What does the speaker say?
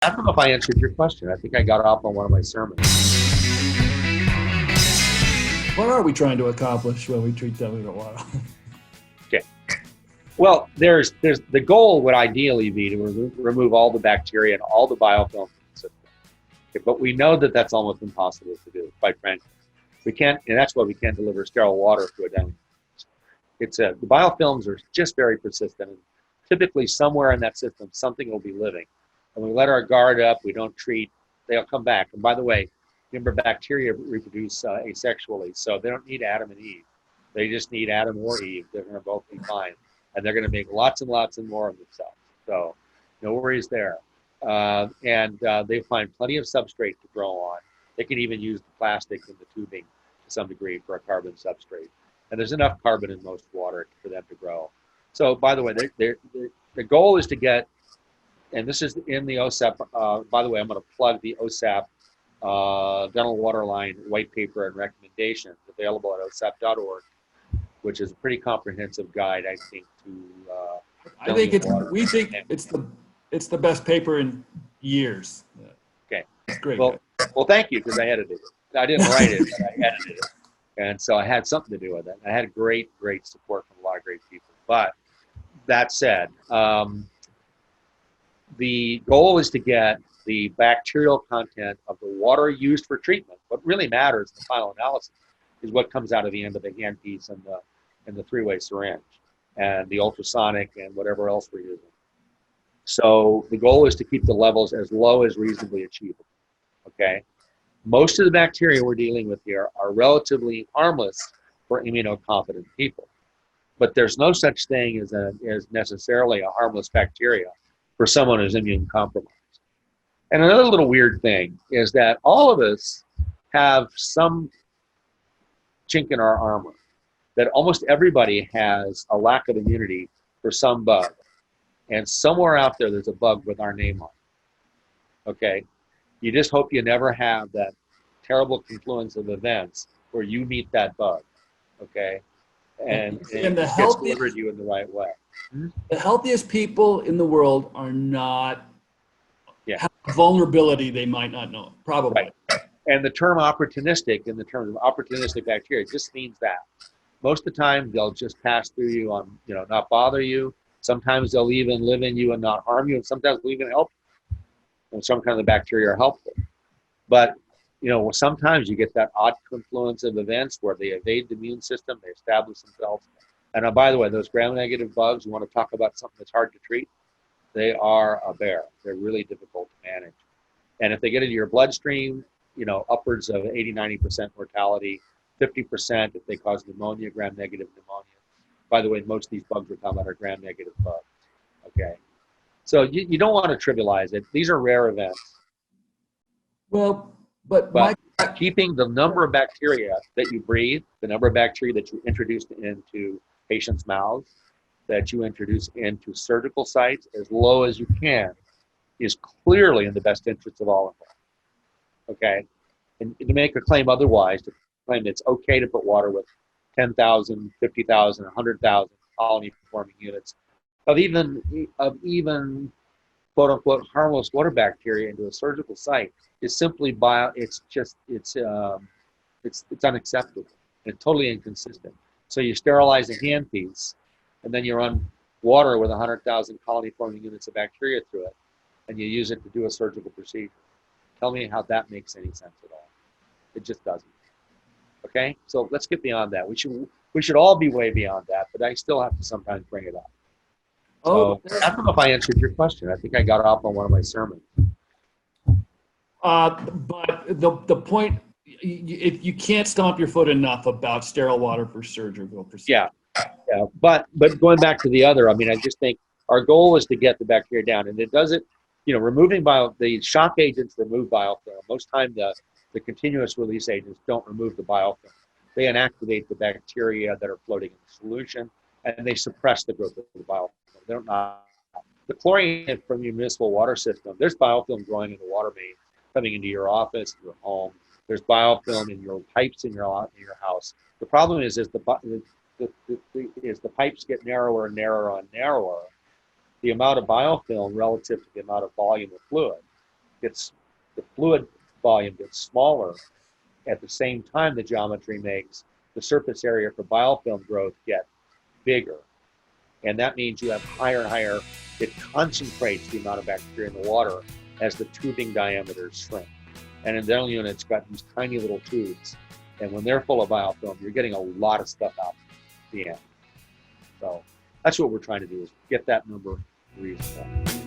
I don't know if I answered your question. I think I got off on one of my sermons. What are we trying to accomplish when we treat them with water? Okay. Well, there's the goal would ideally be to remove all the bacteria and all the biofilm from the system. Okay, but we know that that's almost impossible to do, quite frankly. We can't, and that's why we can't deliver sterile water through a dental. The biofilms are just very persistent, and typically somewhere in that system something will be living. And we let our guard up, we don't treat, they'll come back. And by the way, remember, bacteria reproduce asexually, so they don't need Adam and Eve. They just need Adam or Eve. They're going to both be fine, and they're going to make lots and lots and more of themselves. So no worries there. They find plenty of substrate to grow on. They can even use the plastic in the tubing to some degree for a carbon substrate. And there's enough carbon in most water for them to grow. So by the way, the goal is to get, and this is in the OSAP, by the way, I'm going to plug the OSAP Dental Waterline white paper and recommendations available at osap.org, which is a pretty comprehensive guide, I think, to I think it's the best paper in years. Okay. It's great. Well, thank you, because I edited it. I didn't write it, but I edited it. And so I had something to do with it. I had great support from a lot of great people. But that said, the goal is to get the bacterial content of the water used for treatment. What really matters in the final analysis is what comes out of the end of the handpiece and the three-way syringe and the ultrasonic and whatever else we're using. So the goal is to keep the levels as low as reasonably achievable. Okay. Most of the bacteria we're dealing with here are relatively harmless for immunocompetent people, but there's no such thing as necessarily a harmless bacteria for someone who's immune compromised. And another little weird thing is that all of us have some chink in our armor, that almost everybody has a lack of immunity for some bug. And somewhere out there's a bug with our name on it. Okay. You just hope you never have that terrible confluence of events where you meet that bug, okay? And it gets delivered to you in the right way. The healthiest people in the world are not have vulnerability they might not know, probably. Right. And the term opportunistic, in the terms of opportunistic bacteria, just means that. Most of the time, they'll just pass through you on, not bother you. Sometimes they'll even live in you and not harm you, and sometimes they'll even help you. And some kind of bacteria are helpful. But, sometimes you get that odd confluence of events where they evade the immune system, they establish themselves. And by the way, those gram-negative bugs, you want to talk about something that's hard to treat, they are a bear. They're really difficult to manage. And if they get into your bloodstream, upwards of 80–90% mortality, 50% if they cause pneumonia, gram-negative pneumonia. By the way, most of these bugs we're talking about are gram-negative bugs, okay? So you don't want to trivialize it. These are rare events. Well, but keeping the number of bacteria that you breathe, the number of bacteria that you introduce into patients' mouths, that you introduce into surgical sites as low as you can is clearly in the best interest of all involved. Okay? And to make a claim otherwise, to claim it's okay to put water with 10,000, 50,000, 100,000 colony-forming units of even quote unquote harmless water bacteria into a surgical site is simply it's unacceptable and totally inconsistent. So you sterilize a handpiece and then you run water with 100,000 colony forming units of bacteria through it and you use it to do a surgical procedure. Tell me how that makes any sense at all. It just doesn't. Okay, so let's get beyond that. We should all be way beyond that, but I still have to sometimes bring it up. So I don't know if I answered your question. I think I got off on one of my sermons. But the point, you can't stomp your foot enough about sterile water for surgical procedures. Yeah. But going back to the other, I just think our goal is to get the bacteria down, and it does it. Removing the shock agents remove biofilm. Most time the continuous release agents don't remove the biofilm. They inactivate the bacteria that are floating in the solution, and they suppress the growth of the biofilm. They don't not. The chlorine from your municipal water system, there's biofilm growing in the water main, coming into your office, your home. There's biofilm in your pipes in your house. The problem is the pipes get narrower and narrower and narrower, the amount of biofilm relative to the amount of volume of fluid gets, the fluid volume gets smaller. At the same time, the geometry makes the surface area for biofilm growth get bigger. And that means you have higher and higher, it concentrates the amount of bacteria in the water as the tubing diameters shrink. And in dental units, got these tiny little tubes. And when they're full of biofilm, you're getting a lot of stuff out at the end. So that's what we're trying to do, is get that number reasonable.